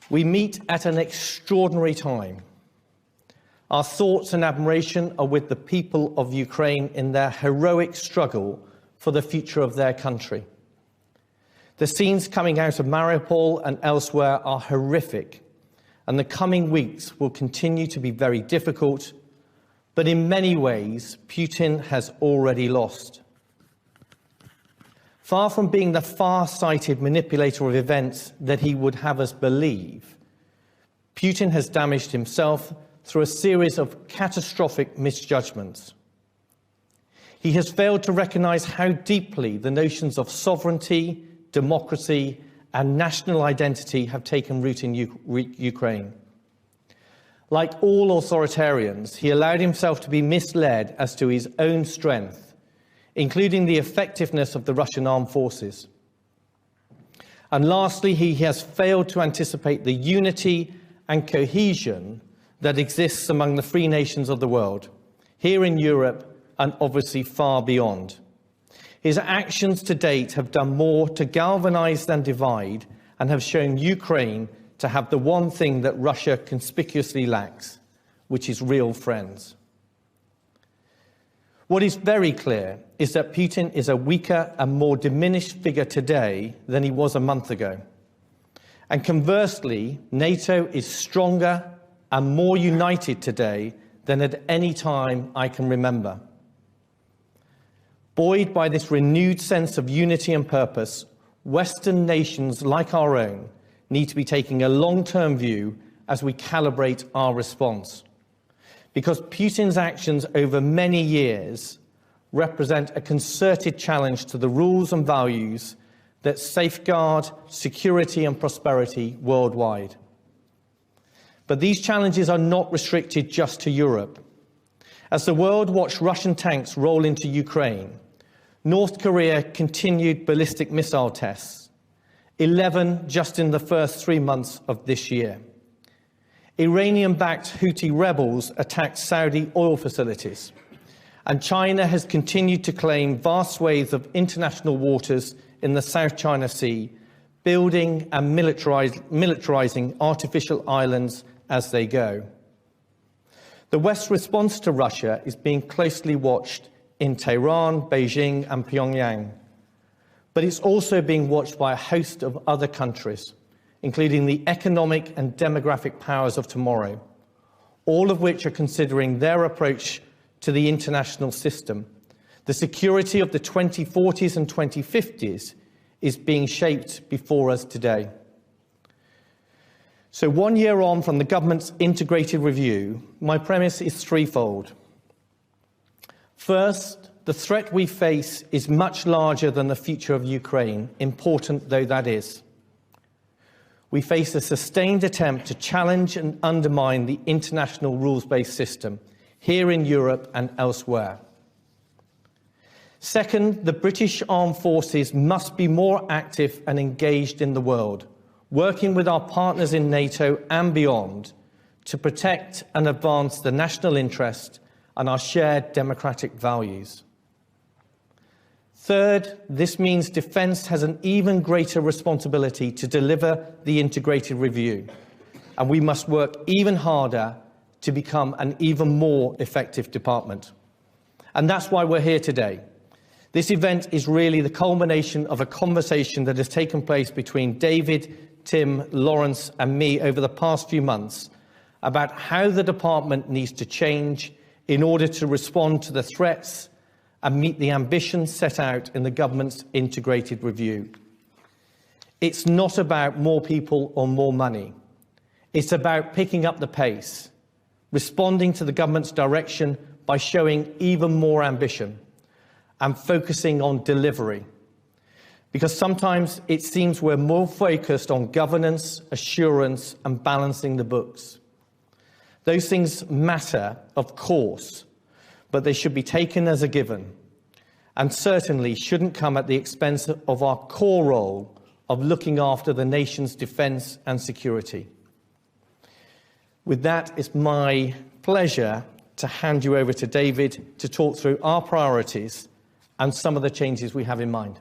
We meet at an extraordinary time. Our thoughts and admiration are with the people of Ukraine in their heroic struggle for the future of their country. The scenes coming out of Mariupol and elsewhere are horrific, and the coming weeks will continue to be very difficult, but in many ways, Putin has already lost. Far from being the far-sighted manipulator of events that he would have us believe, Putin has damaged himself through a series of catastrophic misjudgments. He has failed to recognize how deeply the notions of sovereignty, democracy, and national identity have taken root in Ukraine. Like all authoritarians, he allowed himself to be misled as to his own strength, including the effectiveness of the Russian armed forces. And lastly, he has failed to anticipate the unity and cohesion that exists among the free nations of the world, here in Europe and obviously far beyond. His actions to date have done more to galvanize than divide, and have shown Ukraine to have the one thing that Russia conspicuously lacks, which is real friends. What is very clear is that Putin is a weaker and more diminished figure today than he was a month ago. And conversely, NATO is stronger and more united today than at any time I can remember. Buoyed by this renewed sense of unity and purpose, Western nations like our own need to be taking a long-term view as we calibrate our response. Because Putin's actions over many years represent a concerted challenge to the rules and values that safeguard security and prosperity worldwide. But these challenges are not restricted just to Europe. As the world watched Russian tanks roll into Ukraine, North Korea continued ballistic missile tests, 11 just in the first 3 months of this year. Iranian-backed Houthi rebels attacked Saudi oil facilities, and China has continued to claim vast swathes of international waters in the South China Sea, building and militarizing artificial islands as they go. The West's response to Russia is being closely watched in Tehran, Beijing, and Pyongyang, but it's also being watched by a host of other countries, including the economic and demographic powers of tomorrow, all of which are considering their approach to the international system. The security of the 2040s and 2050s is being shaped before us today. So 1 year on from the government's integrated review, my premise is threefold. First, the threat we face is much larger than the future of Ukraine, important though that is. We face a sustained attempt to challenge and undermine the international rules-based system, here in Europe and elsewhere. Second, the British armed forces must be more active and engaged in the world, working with our partners in NATO and beyond to protect and advance the national interest and our shared democratic values. Third, this means defence has an even greater responsibility to deliver the integrated review, and we must work even harder to become an even more effective department. And that's why we're here today. This event is really the culmination of a conversation that has taken place between David, Tim, Lawrence and me over the past few months about how the department needs to change in order to respond to the threats and meet the ambitions set out in the government's integrated review. It's not about more people or more money. It's about picking up the pace, responding to the government's direction by showing even more ambition and focusing on delivery. Because sometimes it seems we're more focused on governance, assurance, and balancing the books. Those things matter, of course, but they should be taken as a given, and certainly shouldn't come at the expense of our core role of looking after the nation's defence and security. With that, it's my pleasure to hand you over to David to talk through our priorities and some of the changes we have in mind.